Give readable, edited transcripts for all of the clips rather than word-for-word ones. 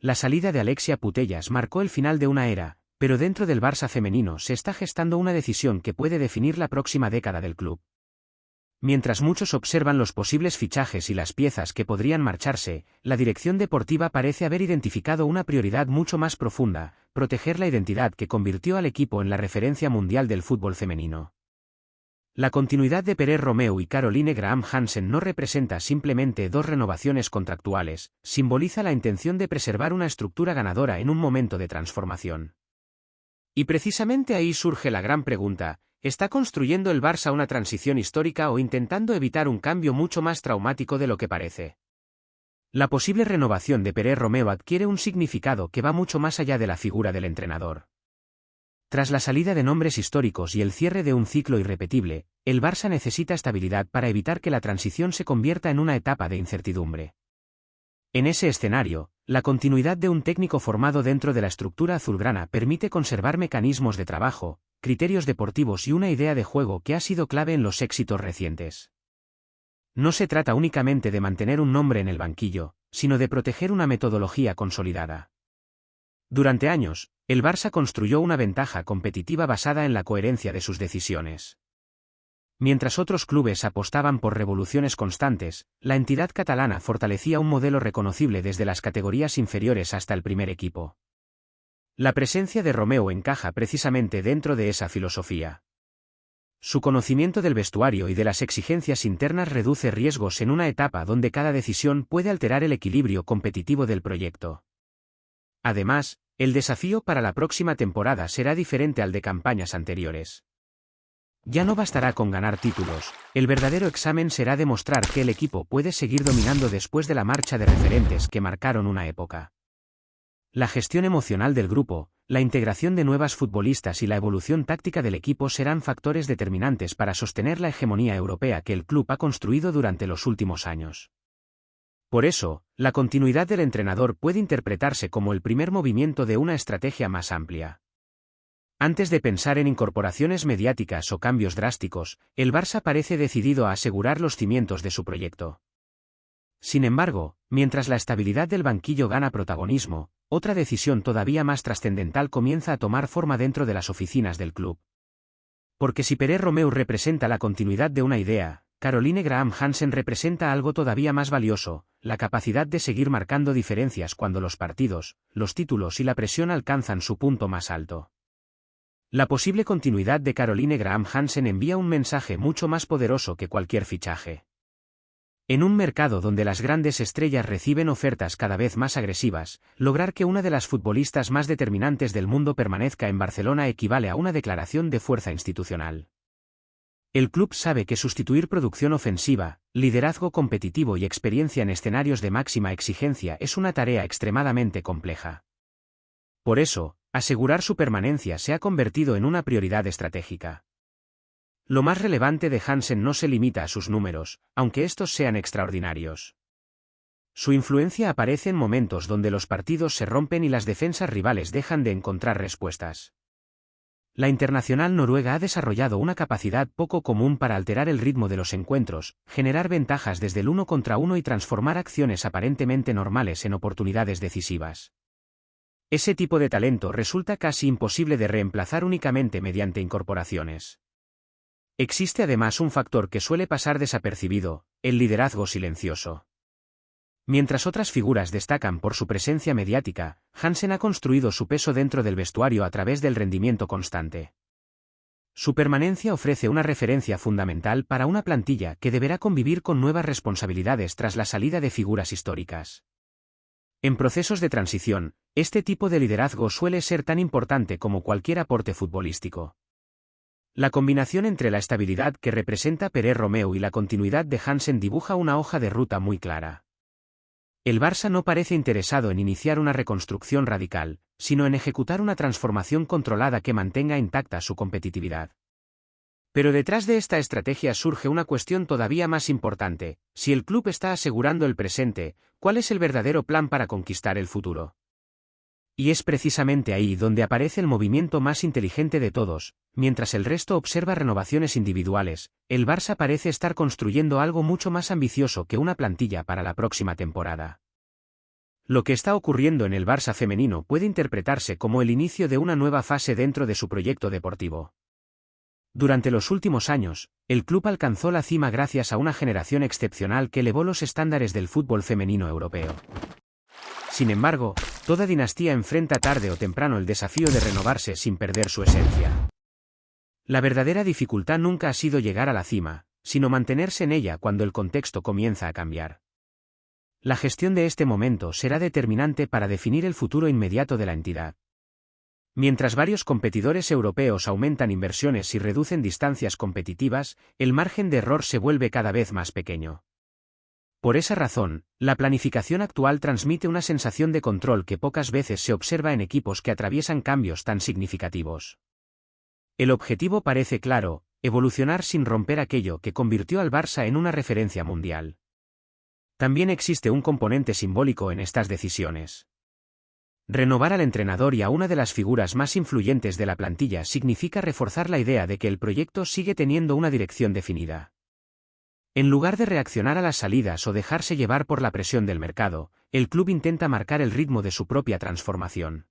La salida de Alexia Putellas marcó el final de una era, pero dentro del Barça femenino se está gestando una decisión que puede definir la próxima década del club. Mientras muchos observan los posibles fichajes y las piezas que podrían marcharse, la dirección deportiva parece haber identificado una prioridad mucho más profunda: proteger la identidad que convirtió al equipo en la referencia mundial del fútbol femenino. La continuidad de Perez Romeu y Caroline Graham Hansen no representa simplemente dos renovaciones contractuales, simboliza la intención de preservar una estructura ganadora en un momento de transformación. Y precisamente ahí surge la gran pregunta: ¿está construyendo el Barça una transición histórica o intentando evitar un cambio mucho más traumático de lo que parece? La posible renovación de Perez Romeu adquiere un significado que va mucho más allá de la figura del entrenador. Tras la salida de nombres históricos y el cierre de un ciclo irrepetible, el Barça necesita estabilidad para evitar que la transición se convierta en una etapa de incertidumbre. En ese escenario, la continuidad de un técnico formado dentro de la estructura azulgrana permite conservar mecanismos de trabajo, criterios deportivos y una idea de juego que ha sido clave en los éxitos recientes. No se trata únicamente de mantener un nombre en el banquillo, sino de proteger una metodología consolidada. Durante años, el Barça construyó una ventaja competitiva basada en la coherencia de sus decisiones. Mientras otros clubes apostaban por revoluciones constantes, la entidad catalana fortalecía un modelo reconocible desde las categorías inferiores hasta el primer equipo. La presencia de Romeu encaja precisamente dentro de esa filosofía. Su conocimiento del vestuario y de las exigencias internas reduce riesgos en una etapa donde cada decisión puede alterar el equilibrio competitivo del proyecto. Además, el desafío para la próxima temporada será diferente al de campañas anteriores. Ya no bastará con ganar títulos, el verdadero examen será demostrar que el equipo puede seguir dominando después de la marcha de referentes que marcaron una época. La gestión emocional del grupo, la integración de nuevas futbolistas y la evolución táctica del equipo serán factores determinantes para sostener la hegemonía europea que el club ha construido durante los últimos años. Por eso, la continuidad del entrenador puede interpretarse como el primer movimiento de una estrategia más amplia. Antes de pensar en incorporaciones mediáticas o cambios drásticos, el Barça parece decidido a asegurar los cimientos de su proyecto. Sin embargo, mientras la estabilidad del banquillo gana protagonismo, otra decisión todavía más trascendental comienza a tomar forma dentro de las oficinas del club. Porque si Perez Romeu representa la continuidad de una idea, Caroline Graham Hansen representa algo todavía más valioso: la capacidad de seguir marcando diferencias cuando los partidos, los títulos y la presión alcanzan su punto más alto. La posible continuidad de Caroline Graham Hansen envía un mensaje mucho más poderoso que cualquier fichaje. En un mercado donde las grandes estrellas reciben ofertas cada vez más agresivas, lograr que una de las futbolistas más determinantes del mundo permanezca en Barcelona equivale a una declaración de fuerza institucional. El club sabe que sustituir producción ofensiva, liderazgo competitivo y experiencia en escenarios de máxima exigencia es una tarea extremadamente compleja. Por eso, asegurar su permanencia se ha convertido en una prioridad estratégica. Lo más relevante de Hansen no se limita a sus números, aunque estos sean extraordinarios. Su influencia aparece en momentos donde los partidos se rompen y las defensas rivales dejan de encontrar respuestas. La internacional noruega ha desarrollado una capacidad poco común para alterar el ritmo de los encuentros, generar ventajas desde el 1 contra 1 y transformar acciones aparentemente normales en oportunidades decisivas. Ese tipo de talento resulta casi imposible de reemplazar únicamente mediante incorporaciones. Existe además un factor que suele pasar desapercibido: el liderazgo silencioso. Mientras otras figuras destacan por su presencia mediática, Hansen ha construido su peso dentro del vestuario a través del rendimiento constante. Su permanencia ofrece una referencia fundamental para una plantilla que deberá convivir con nuevas responsabilidades tras la salida de figuras históricas. En procesos de transición, este tipo de liderazgo suele ser tan importante como cualquier aporte futbolístico. La combinación entre la estabilidad que representa Perez Romeu y la continuidad de Hansen dibuja una hoja de ruta muy clara. El Barça no parece interesado en iniciar una reconstrucción radical, sino en ejecutar una transformación controlada que mantenga intacta su competitividad. Pero detrás de esta estrategia surge una cuestión todavía más importante: si el club está asegurando el presente, ¿cuál es el verdadero plan para conquistar el futuro? Y es precisamente ahí donde aparece el movimiento más inteligente de todos. Mientras el resto observa renovaciones individuales, el Barça parece estar construyendo algo mucho más ambicioso que una plantilla para la próxima temporada. Lo que está ocurriendo en el Barça femenino puede interpretarse como el inicio de una nueva fase dentro de su proyecto deportivo. Durante los últimos años, el club alcanzó la cima gracias a una generación excepcional que elevó los estándares del fútbol femenino europeo. Sin embargo, toda dinastía enfrenta tarde o temprano el desafío de renovarse sin perder su esencia. La verdadera dificultad nunca ha sido llegar a la cima, sino mantenerse en ella cuando el contexto comienza a cambiar. La gestión de este momento será determinante para definir el futuro inmediato de la entidad. Mientras varios competidores europeos aumentan inversiones y reducen distancias competitivas, el margen de error se vuelve cada vez más pequeño. Por esa razón, la planificación actual transmite una sensación de control que pocas veces se observa en equipos que atraviesan cambios tan significativos. El objetivo parece claro: evolucionar sin romper aquello que convirtió al Barça en una referencia mundial. También existe un componente simbólico en estas decisiones. Renovar al entrenador y a una de las figuras más influyentes de la plantilla significa reforzar la idea de que el proyecto sigue teniendo una dirección definida. En lugar de reaccionar a las salidas o dejarse llevar por la presión del mercado, el club intenta marcar el ritmo de su propia transformación.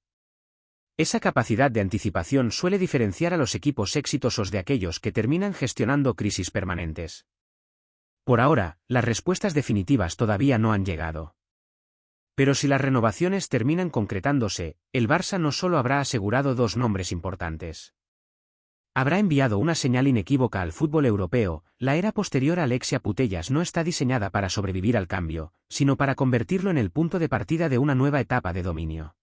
Esa capacidad de anticipación suele diferenciar a los equipos exitosos de aquellos que terminan gestionando crisis permanentes. Por ahora, las respuestas definitivas todavía no han llegado. Pero si las renovaciones terminan concretándose, el Barça no solo habrá asegurado dos nombres importantes. Habrá enviado una señal inequívoca al fútbol europeo: la era posterior a Alexia Putellas no está diseñada para sobrevivir al cambio, sino para convertirlo en el punto de partida de una nueva etapa de dominio.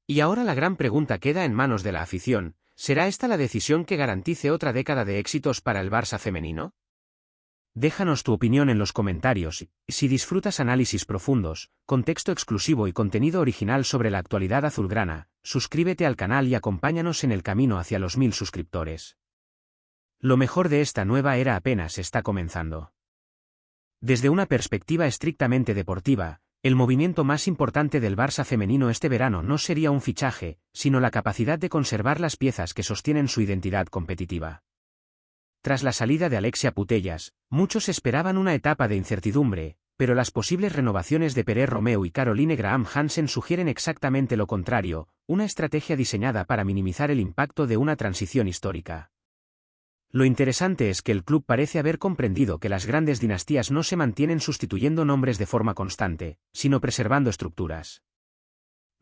Y ahora la gran pregunta queda en manos de la afición: ¿será esta la decisión que garantice otra década de éxitos para el Barça femenino? Déjanos tu opinión en los comentarios, y si disfrutas análisis profundos, contexto exclusivo y contenido original sobre la actualidad azulgrana, suscríbete al canal y acompáñanos en el camino hacia los 1000 suscriptores. Lo mejor de esta nueva era apenas está comenzando. Desde una perspectiva estrictamente deportiva, el movimiento más importante del Barça femenino este verano no sería un fichaje, sino la capacidad de conservar las piezas que sostienen su identidad competitiva. Tras la salida de Alexia Putellas, muchos esperaban una etapa de incertidumbre, pero las posibles renovaciones de Pere Romeu y Caroline Graham Hansen sugieren exactamente lo contrario: una estrategia diseñada para minimizar el impacto de una transición histórica. Lo interesante es que el club parece haber comprendido que las grandes dinastías no se mantienen sustituyendo nombres de forma constante, sino preservando estructuras.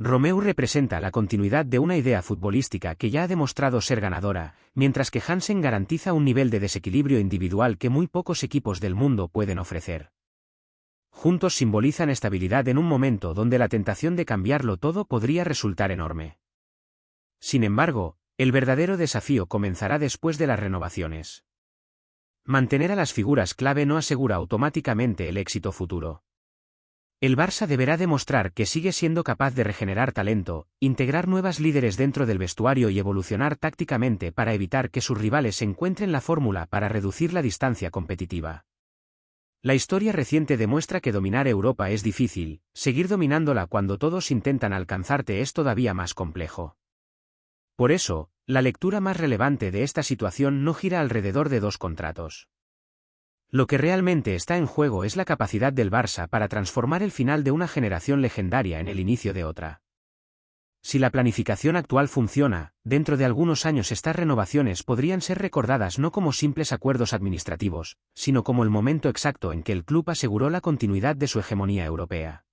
Romeu representa la continuidad de una idea futbolística que ya ha demostrado ser ganadora, mientras que Hansen garantiza un nivel de desequilibrio individual que muy pocos equipos del mundo pueden ofrecer. Juntos simbolizan estabilidad en un momento donde la tentación de cambiarlo todo podría resultar enorme. Sin embargo, el verdadero desafío comenzará después de las renovaciones. Mantener a las figuras clave no asegura automáticamente el éxito futuro. El Barça deberá demostrar que sigue siendo capaz de regenerar talento, integrar nuevas líderes dentro del vestuario y evolucionar tácticamente para evitar que sus rivales encuentren la fórmula para reducir la distancia competitiva. La historia reciente demuestra que dominar Europa es difícil; seguir dominándola cuando todos intentan alcanzarte es todavía más complejo. Por eso, la lectura más relevante de esta situación no gira alrededor de dos contratos. Lo que realmente está en juego es la capacidad del Barça para transformar el final de una generación legendaria en el inicio de otra. Si la planificación actual funciona, dentro de algunos años estas renovaciones podrían ser recordadas no como simples acuerdos administrativos, sino como el momento exacto en que el club aseguró la continuidad de su hegemonía europea.